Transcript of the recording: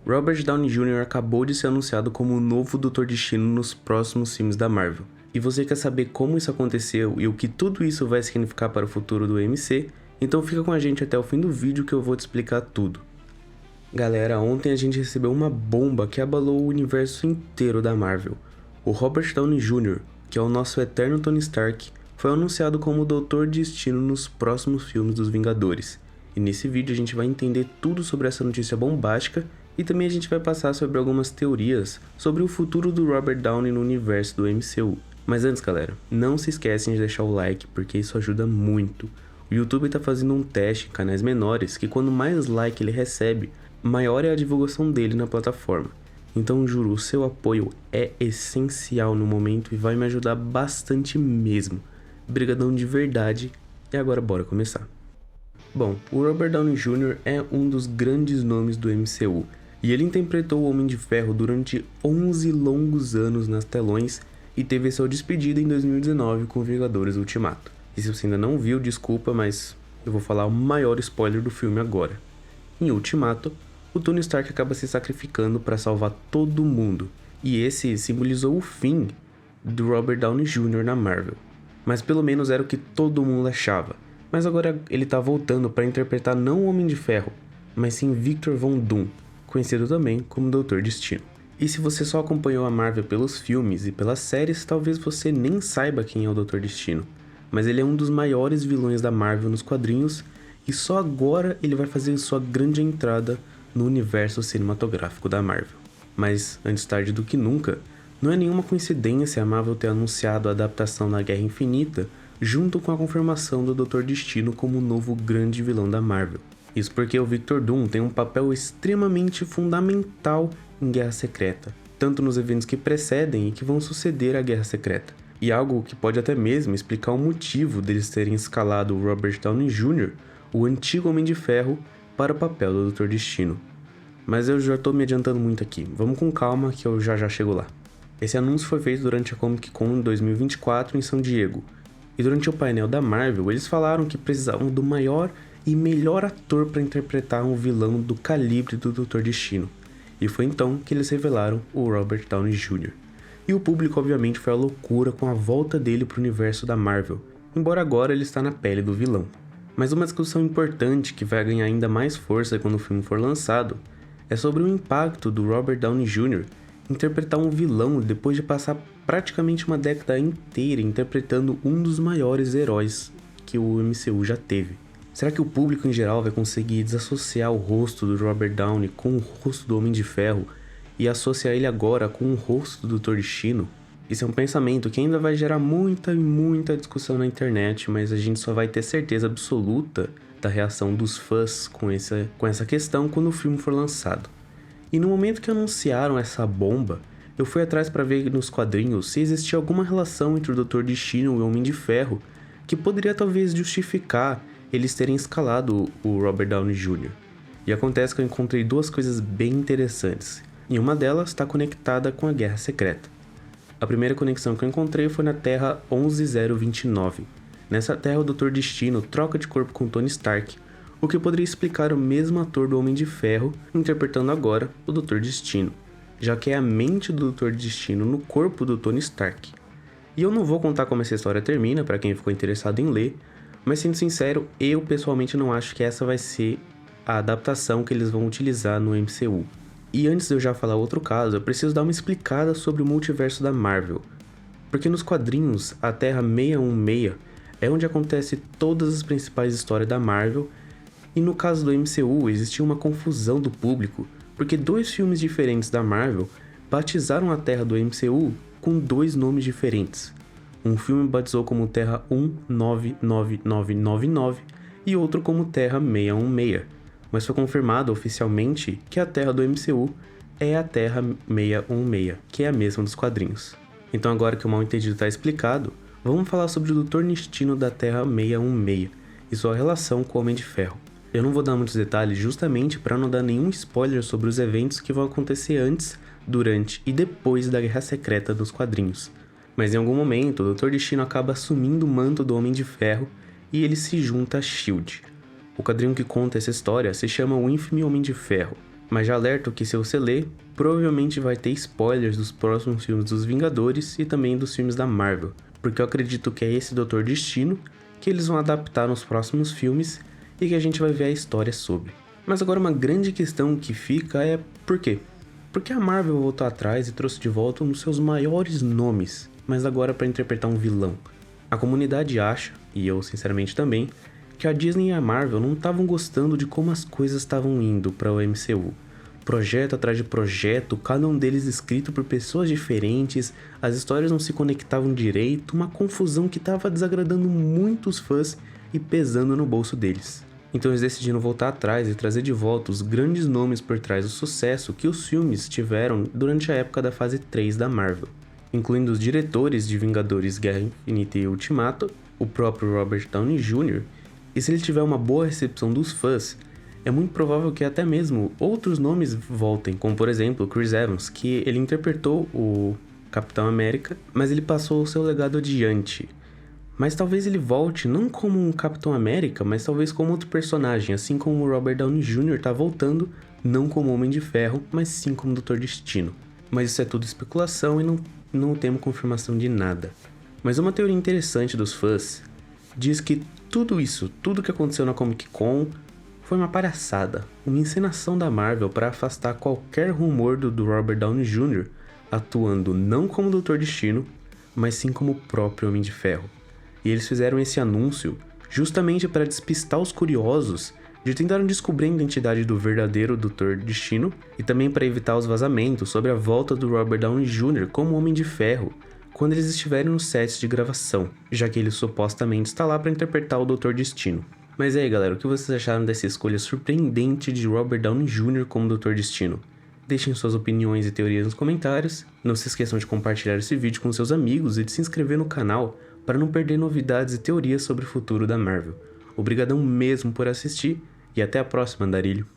Robert Downey Jr. acabou de ser anunciado como o novo Doutor Destino nos próximos filmes da Marvel. E você quer saber como isso aconteceu e o que tudo isso vai significar para o futuro do MC? Então fica com a gente até o fim do vídeo que eu vou te explicar tudo. Galera, ontem a gente recebeu uma bomba que abalou o universo inteiro da Marvel. O Robert Downey Jr., que é o nosso eterno Tony Stark, foi anunciado como o Doutor Destino nos próximos filmes dos Vingadores. E nesse vídeo a gente vai entender tudo sobre essa notícia bombástica e também a gente vai passar sobre algumas teorias sobre o futuro do Robert Downey no universo do MCU. Mas antes, galera, não se esquecem de deixar o like porque isso ajuda muito. O YouTube está fazendo um teste em canais menores que quando mais like ele recebe, maior é a divulgação dele na plataforma. Então juro, o seu apoio é essencial no momento e vai me ajudar bastante mesmo. Brigadão de verdade e agora bora começar. Bom, o Robert Downey Jr. é um dos grandes nomes do MCU e ele interpretou o Homem de Ferro durante 11 longos anos nas telões e teve sua despedida em 2019 com Vingadores Ultimato. E se você ainda não viu, desculpa, mas eu vou falar o maior spoiler do filme agora. Em Ultimato, o Tony Stark acaba se sacrificando para salvar todo mundo, e esse simbolizou o fim do Robert Downey Jr. na Marvel. Mas pelo menos era o que todo mundo achava. Mas agora ele tá voltando para interpretar não o Homem de Ferro, mas sim Victor Von Doom, conhecido também como Doutor Destino. E se você só acompanhou a Marvel pelos filmes e pelas séries, talvez você nem saiba quem é o Doutor Destino. Mas ele é um dos maiores vilões da Marvel nos quadrinhos e só agora ele vai fazer sua grande entrada no universo cinematográfico da Marvel. Mas, antes tarde do que nunca, não é nenhuma coincidência a Marvel ter anunciado a adaptação da Guerra Infinita junto com a confirmação do Doutor Destino como o novo grande vilão da Marvel. Isso porque o Victor Doom tem um papel extremamente fundamental em Guerra Secreta, tanto nos eventos que precedem e que vão suceder à Guerra Secreta. E algo que pode até mesmo explicar o motivo deles terem escalado o Robert Downey Jr., o antigo Homem de Ferro, para o papel do Doutor Destino. Mas eu já tô me adiantando muito aqui, vamos com calma que eu já chego lá. Esse anúncio foi feito durante a Comic Con 2024 em São Diego, e durante o painel da Marvel eles falaram que precisavam do maior e melhor ator para interpretar um vilão do calibre do Doutor Destino. E foi então que eles revelaram o Robert Downey Jr. E o público obviamente foi à loucura com a volta dele para o universo da Marvel, embora agora ele está na pele do vilão. Mas uma discussão importante que vai ganhar ainda mais força quando o filme for lançado é sobre o impacto do Robert Downey Jr. interpretar um vilão depois de passar praticamente uma década inteira interpretando um dos maiores heróis que o MCU já teve. Será que o público em geral vai conseguir desassociar o rosto do Robert Downey com o rosto do Homem de Ferro e associar ele agora com o rosto do Doutor Destino? Isso é um pensamento que ainda vai gerar muita e muita discussão na internet, mas a gente só vai ter certeza absoluta da reação dos fãs com essa questão quando o filme for lançado. E no momento que anunciaram essa bomba, eu fui atrás para ver nos quadrinhos se existia alguma relação entre o Doutor Destino e o Homem de Ferro que poderia talvez justificar eles terem escalado o Robert Downey Jr. E acontece que eu encontrei duas coisas bem interessantes, e uma delas está conectada com a Guerra Secreta. A primeira conexão que eu encontrei foi na Terra 11029. Nessa terra o Doutor Destino troca de corpo com Tony Stark, o que poderia explicar o mesmo ator do Homem de Ferro interpretando agora o Doutor Destino, já que é a mente do Doutor Destino no corpo do Tony Stark. E eu não vou contar como essa história termina para quem ficou interessado em ler, mas sendo sincero, eu pessoalmente não acho que essa vai ser a adaptação que eles vão utilizar no MCU. E antes de eu já falar outro caso, eu preciso dar uma explicada sobre o multiverso da Marvel. Porque nos quadrinhos, a Terra 616 é onde acontece todas as principais histórias da Marvel, e no caso do MCU existia uma confusão do público, porque dois filmes diferentes da Marvel batizaram a Terra do MCU com dois nomes diferentes. Um filme batizou como Terra 199999 e outro como Terra 616, mas foi confirmado oficialmente que a Terra do MCU é a Terra 616, que é a mesma dos quadrinhos. Então agora que o mal-entendido está explicado, vamos falar sobre o Doutor Destino da Terra 616 e sua relação com o Homem de Ferro. Eu não vou dar muitos detalhes justamente para não dar nenhum spoiler sobre os eventos que vão acontecer antes, durante e depois da Guerra Secreta dos quadrinhos. Mas em algum momento, o Doutor Destino acaba assumindo o manto do Homem de Ferro e ele se junta a S.H.I.E.L.D. O quadrinho que conta essa história se chama O Ínfimo Homem de Ferro, Mas já alerto que se você ler, provavelmente vai ter spoilers dos próximos filmes dos Vingadores e também dos filmes da Marvel, porque eu acredito que é esse Doutor Destino que eles vão adaptar nos próximos filmes e que a gente vai ver a história sobre. Mas agora uma grande questão que fica é por quê? Porque a Marvel voltou atrás e trouxe de volta um dos seus maiores nomes, mas agora para interpretar um vilão. A comunidade acha, e eu sinceramente também, que a Disney e a Marvel não estavam gostando de como as coisas estavam indo para o MCU. Projeto atrás de projeto, cada um deles escrito por pessoas diferentes, as histórias não se conectavam direito, uma confusão que estava desagradando muitos fãs e pesando no bolso deles. Então eles decidiram voltar atrás e trazer de volta os grandes nomes por trás do sucesso que os filmes tiveram durante a época da fase 3 da Marvel, incluindo os diretores de Vingadores Guerra Infinita e Ultimato, o próprio Robert Downey Jr., e se ele tiver uma boa recepção dos fãs, é muito provável que até mesmo outros nomes voltem, como por exemplo Chris Evans, que ele interpretou o Capitão América, mas ele passou o seu legado adiante. Mas talvez ele volte não como um Capitão América, mas talvez como outro personagem, assim como o Robert Downey Jr. tá voltando, não como Homem de Ferro, mas sim como Doutor Destino. Mas isso é tudo especulação e não temos confirmação de nada. Mas uma teoria interessante dos fãs diz que tudo que aconteceu na Comic Con foi uma palhaçada, uma encenação da Marvel para afastar qualquer rumor do Robert Downey Jr. atuando não como Doutor Destino, mas sim como o próprio Homem de Ferro. E eles fizeram esse anúncio justamente para despistar os curiosos de tentar descobrir a identidade do verdadeiro Doutor Destino e também para evitar os vazamentos sobre a volta do Robert Downey Jr. como Homem de Ferro quando eles estiverem nos sets de gravação, já que ele supostamente está lá para interpretar o Doutor Destino. Mas e aí galera, o que vocês acharam dessa escolha surpreendente de Robert Downey Jr. como Doutor Destino? Deixem suas opiniões e teorias nos comentários, não se esqueçam de compartilhar esse vídeo com seus amigos e de se inscrever no canal para não perder novidades e teorias sobre o futuro da Marvel. Obrigadão mesmo por assistir e até a próxima, andarilho!